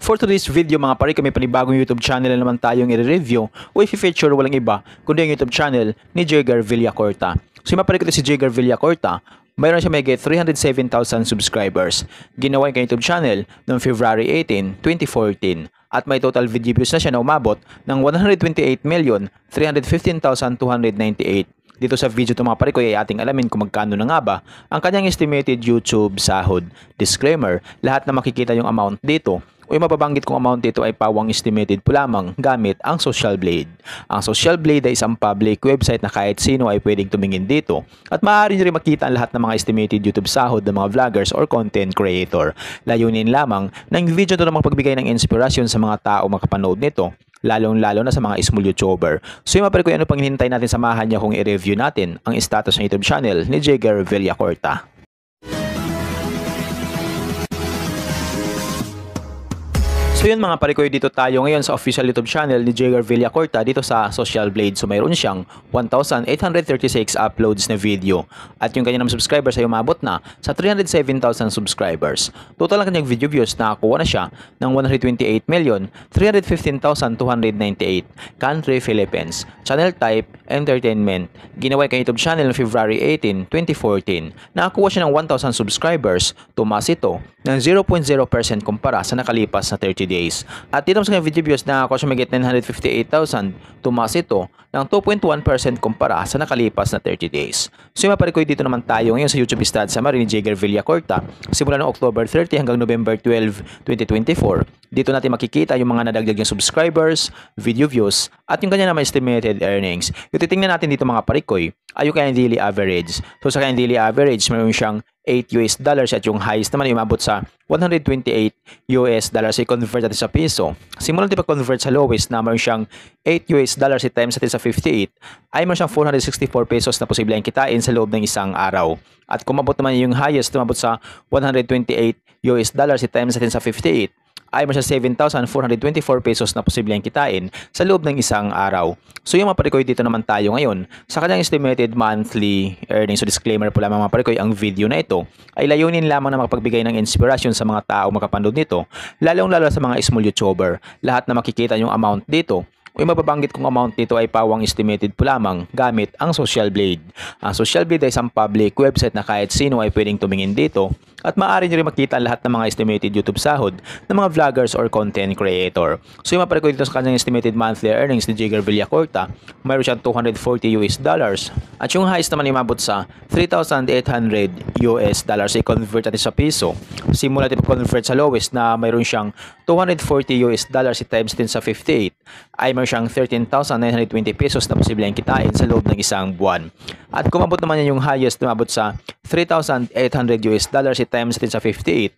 For today's video mga pare, may panibagong YouTube channel na naman tayong i-review o i-feature walang iba kundi ang YouTube channel ni Jegar Villacorta. So yung mga pare ko si Jegar Villacorta, mayroon siya may 307,000 subscribers. Ginawa yung YouTube channel noong February 18, 2014 at may total video views na siya na umabot ng 128,315,298. Dito sa video ito mga pare ko ay ating alamin kung magkano na nga ba ang kanyang estimated YouTube sahod. Disclaimer, lahat na makikita yung amount dito o yung mababanggit kong amount dito ay pawang estimated po lamang gamit ang Social Blade. Ang Social Blade ay isang public website na kahit sino ay pwedeng tumingin dito at maaari nyo rin makita ang lahat ng mga estimated YouTube sahod ng mga vloggers or content creator. Layunin lamang ng video ito na magbigay ng inspirasyon sa mga tao makapanood nito, lalong-lalo na sa mga small YouTuber. So yung mapare ko ano pang hinihintay natin, samahan niya kung i-review natin ang status ng YouTube channel ni Jegar Villacorta. So yun mga pare ko, dito tayo ngayon sa official YouTube channel ni Jegar Villacorta dito sa Social Blade. So mayroon siyang 1,836 uploads na video at yung kanyang subscribers ay umabot na sa 307,000 subscribers. Total ang kanyang video views, nakakuha na siya ng 128,315,298. Country Philippines. Channel type entertainment. Ginawa yung YouTube channel noong February 18, 2014. Nakakuha siya ng 1,000 subscribers. Tumaas ito ng 0.0% kumpara sa nakalipas na 30 days. At dito sa kanyang video views, nakakuha siya may 958,000. Tumaas ito ng 2.1% kumpara sa nakalipas na 30 days. So yung maparikoy dito naman tayo ngayon sa YouTube stats summary ni Jegar Villacorta simula noong October 30 hanggang November 12, 2024. Dito natin makikita yung mga nadagdag niyang subscribers, video views, at yung kanya naman estimated earnings. Yung titingnan natin dito mga parikoy ay yung kanyang daily average. So sa kanyang daily average, mayroon siyang $8 at yung highest naman ay umabot sa $128. I-convert natin sa piso. Simulan natin pag-convert sa lowest na mayroon siyang $8 i-times natin sa 58 ay mayroon siyang 464 pesos na posible ang kitain sa loob ng isang araw. At kung umabot naman yung highest, umabot sa $128 i-times natin sa 58 ay mayroon siyang 7,424 pesos na posible ang kitain sa loob ng isang araw. So yung mga parikoy, dito naman tayo ngayon sa kanyang estimated monthly earnings. So disclaimer po lamang mga parikoy, ang video na ito ay layunin lamang na makapagbigay ng inspirasyon sa mga tao makapanood nito, lalong-lalo sa mga small YouTuber. Lahat na makikita yung amount dito o yung mababanggit kong amount dito ay pawang estimated po lamang gamit ang Social Blade. Ang Social Blade ay isang public website na kahit sino ay pwedeng tumingin dito at maaari nyo rin makita lahat ng mga estimated YouTube sahod ng mga vloggers or content creator. So yung mapare ko dito sa kanyang estimated monthly earnings ni Jegar Villacorta, mayroon siyang $240 at yung highest naman ay umabot sa $3,800. I-convert natin sa piso. Simula natin pag-convert sa lowest na mayroon siyang $240 i-times din sa 58 ay mayroon siyang 13,920 pesos na posible ang kitain sa loob ng isang buwan. At kung umabot naman yung highest, umabot sa $3,800 i-times din sa 58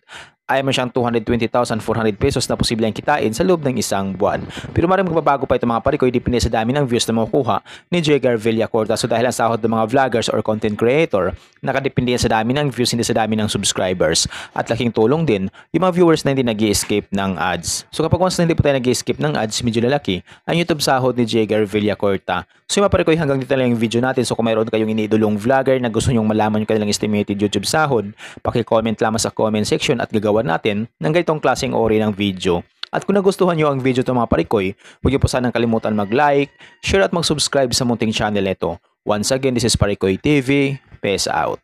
ay mayroon siyang 220,400 pesos na posible ang kitain sa loob ng isang buwan. Pero maraming magbabago pa ito mga parikoy, depende sa dami ng views na makukuha ni Jegar Villacorta. So dahil ang sahod ng mga vloggers or content creator, nakadepende sa dami ng views, hindi sa dami ng subscribers. At laking tulong din yung mga viewers na hindi nag-i-escape ng ads. So kapag once na hindi po tayo nag-i-escape ng ads, medyo lalaki ang YouTube sahod ni Jegar Villacorta. So yung mga parikoy, hanggang dito lang yung video natin. So kung mayroon kayong iniidolong vlogger na gusto nyong malaman yung kanilang estimated YouTube sahod, paki-comment lamang sa comment section at gagawa natin ng ganitong klaseng ori ng video. At kung nagustuhan nyo ang video ito mga parikoy, huwag nyo po sanang kalimutan mag-like, share at mag-subscribe sa munting channel ito. Once again, this is Parikoy TV. Peace out.